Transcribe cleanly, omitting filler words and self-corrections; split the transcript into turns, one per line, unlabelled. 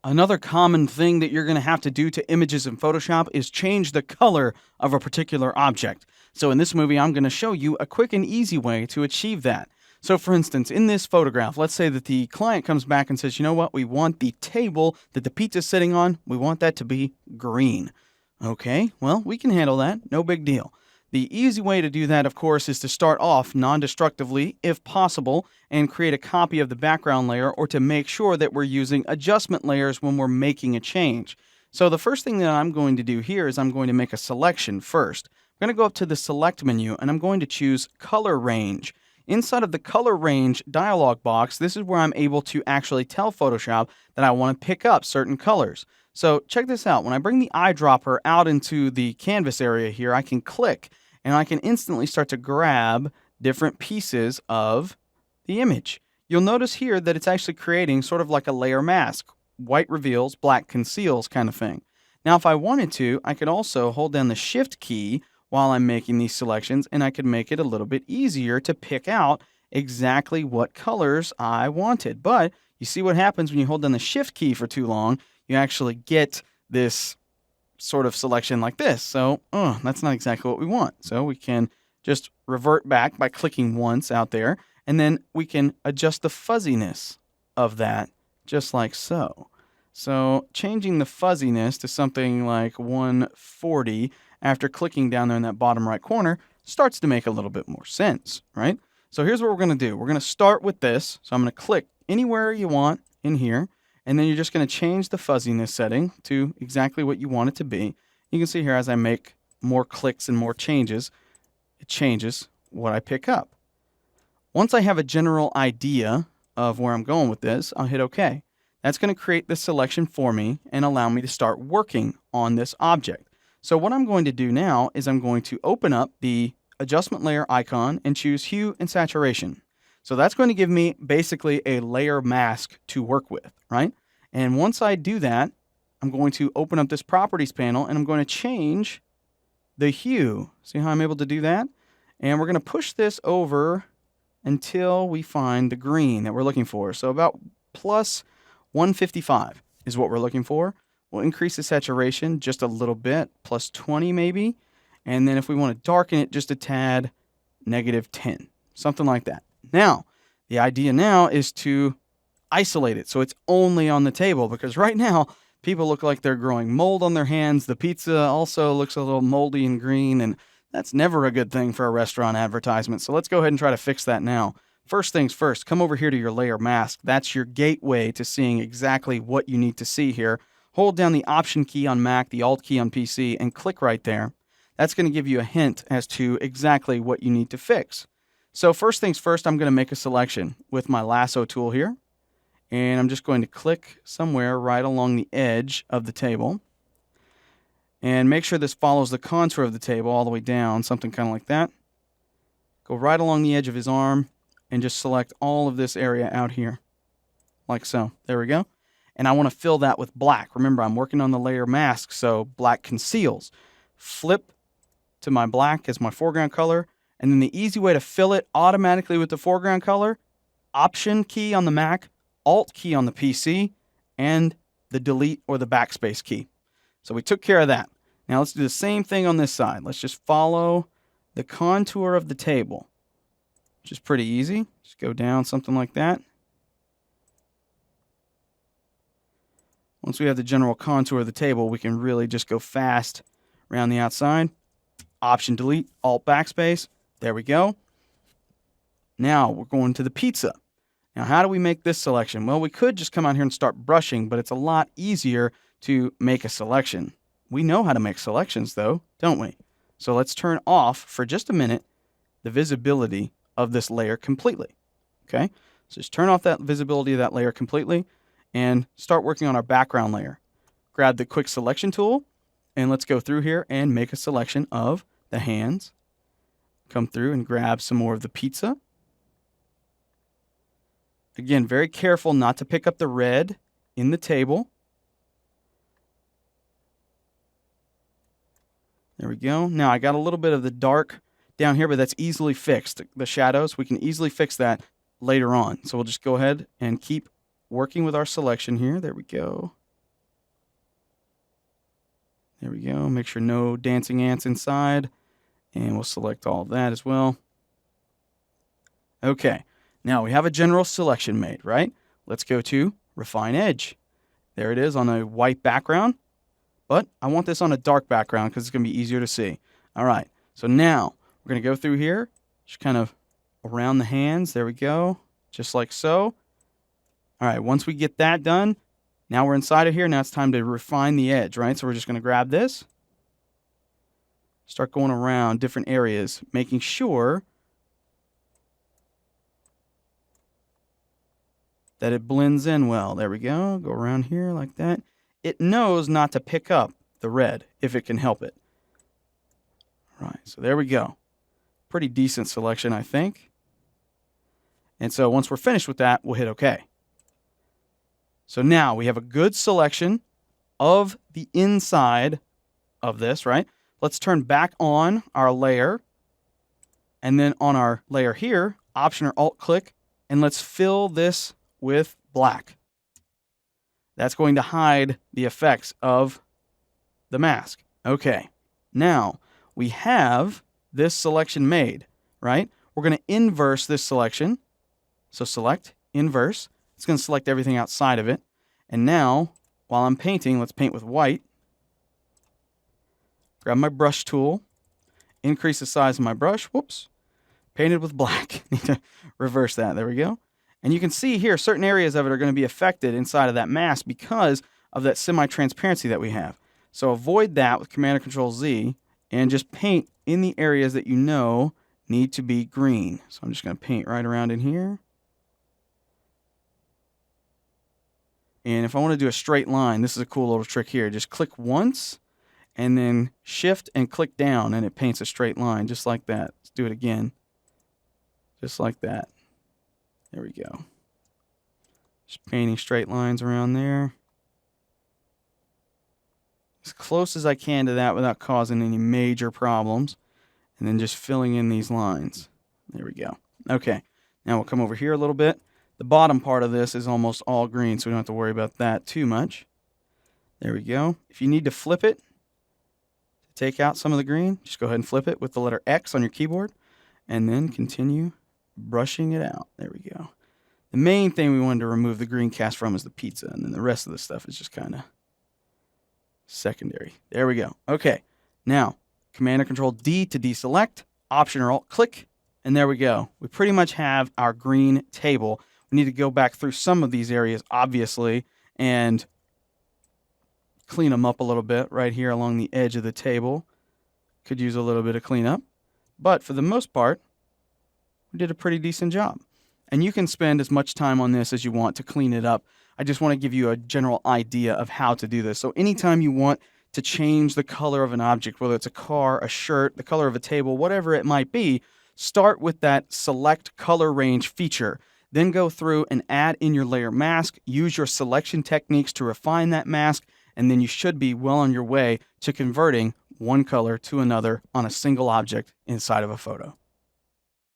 Another common thing that you're going to have to do to images in Photoshop is change the color of a particular object. So in this movie, I'm going to show you a quick and easy way to achieve that. So for instance, in this photograph, let's say that the client comes back and says, you know what, we want the table that the pizza's sitting on, we want that to be green. Okay, well, we can handle that, no big deal. The easy way to do that, of course, is to start off non-destructively, if possible, and create a copy of the background layer, or to make sure that we're using adjustment layers when we're making a change. So the first thing that I'm going to do here is I'm going to make a selection first. I'm going to go up to the Select menu, and I'm going to choose Color Range. Inside of the Color Range dialog box, this is where I'm able to actually tell Photoshop that I want to pick up certain colors. So check this out. When I bring the eyedropper out into the canvas area here, I can click and I can instantly start to grab different pieces of the image. You'll notice here that it's actually creating sort of like a layer mask. White reveals, black conceals kind of thing. Now, if I wanted to, I could also hold down the Shift key while I'm making these selections, and I could make it a little bit easier to pick out exactly what colors I wanted. But you see what happens when you hold down the Shift key for too long, you actually get this sort of selection like this. So that's not exactly what we want. So we can just revert back by clicking once out there, and then we can adjust the fuzziness of that just like so. So changing the fuzziness to something like 140 after clicking down there in that bottom right corner starts to make a little bit more sense, right? So here's what we're going to do. We're going to start with this. So I'm going to click anywhere you want in here. And then you're just going to change the fuzziness setting to exactly what you want it to be. You can see here as I make more clicks and more changes, it changes what I pick up. Once I have a general idea of where I'm going with this, I'll hit OK. That's going to create this selection for me and allow me to start working on this object. So what I'm going to do now is I'm going to open up the adjustment layer icon and choose hue and saturation. So that's going to give me basically a layer mask to work with, right? And once I do that, I'm going to open up this properties panel and I'm going to change the hue. See how I'm able to do that? And we're going to push this over until we find the green that we're looking for. So about plus 155 is what we're looking for. We'll increase the saturation just a little bit, plus 20 maybe. And then if we want to darken it just a tad, negative 10, something like that. Now, the idea now is to isolate it so it's only on the table, because right now people look like they're growing mold on their hands. The pizza also looks a little moldy and green, and that's never a good thing for a restaurant advertisement. So let's go ahead and try to fix that now. First things first, come over here to your layer mask. That's your gateway to seeing exactly what you need to see here. Hold down the Option key on Mac, the Alt key on PC, and click right there. That's going to give you a hint as to exactly what you need to fix. So first things first, I'm going to make a selection with my lasso tool here. And I'm just going to click somewhere right along the edge of the table. And make sure this follows the contour of the table all the way down, something kind of like that. Go right along the edge of his arm and just select all of this area out here, like so. There we go. And I want to fill that with black. Remember, I'm working on the layer mask, so black conceals. Flip to my black as my foreground color. And then the easy way to fill it automatically with the foreground color, Option key on the Mac, Alt key on the PC, and the Delete or the Backspace key. So we took care of that. Now let's do the same thing on this side. Let's just follow the contour of the table, which is pretty easy. Just go down something like that. Once we have the general contour of the table, we can really just go fast around the outside. Option Delete, Alt Backspace. There we go. Now we're going to the pizza. Now, how do we make this selection? Well, we could just come out here and start brushing, but it's a lot easier to make a selection. We know how to make selections, though, don't we? So let's turn off, for just a minute, the visibility of this layer completely. Okay? So just turn off that visibility of that layer completely and start working on our background layer. Grab the Quick Selection tool, and let's go through here and make a selection of the hands. Come through and grab some more of the pizza. Again, very careful not to pick up the red in the table. There we go. Now I got a little bit of the dark down here, but that's easily fixed. The shadows, we can easily fix that later on. So we'll just go ahead and keep working with our selection here. There we go. There we go. Make sure no dancing ants inside. And we'll select all of that as well. Okay, now we have a general selection made, right? Let's go to Refine Edge. There it is on a white background, but I want this on a dark background because it's going to be easier to see. All right, so now we're going to go through here, just kind of around the hands. There we go, just like so. All right, once we get that done, now we're inside of here. Now it's time to refine the edge, right? So we're just going to grab this, start going around different areas, making sure that it blends in well. There we go. Go around here like that. It knows not to pick up the red if it can help it. All right, so there we go. Pretty decent selection, I think. And so once we're finished with that, we'll hit OK. So now we have a good selection of the inside of this, right? Let's turn back on our layer. And then on our layer here, Option or Alt click, and let's fill this with black. That's going to hide the effects of the mask. Okay, now we have this selection made, right? We're going to inverse this selection. So select, inverse. It's going to select everything outside of it. And now, while I'm painting, let's paint with white. Grab my brush tool, increase the size of my brush. Whoops, painted with black. Need to reverse that. There we go. And you can see here, certain areas of it are going to be affected inside of that mask because of that semi-transparency that we have. So avoid that with Command or Control Z and just paint in the areas that you know need to be green. So I'm just going to paint right around in here. And if I want to do a straight line, this is a cool little trick here. Just click once and then shift and click down and it paints a straight line just like that. Let's do it again. Just like that. There we go. Just painting straight lines around there. As close as I can to that without causing any major problems. And then just filling in these lines. There we go. Okay, now we'll come over here a little bit. The bottom part of this is almost all green, so we don't have to worry about that too much. There we go. If you need to flip it, to take out some of the green, just go ahead and flip it with the letter X on your keyboard. And then continue brushing it out. There we go. The main thing we wanted to remove the green cast from is the pizza, and then the rest of the stuff is just kind of secondary. There we go. Okay, now Command or Control D to deselect, Option or Alt click, and there we go. We pretty much have our green table. We need to go back through some of these areas, obviously, and clean them up a little bit right here along the edge of the table. Could use a little bit of cleanup, but for the most part, we did a pretty decent job. And you can spend as much time on this as you want to clean it up. I just want to give you a general idea of how to do this. So anytime you want to change the color of an object, whether it's a car, a shirt, the color of a table, whatever it might be, start with that select color range feature. Then go through and add in your layer mask, use your selection techniques to refine that mask, and then you should be well on your way to converting one color to another on a single object inside of a photo.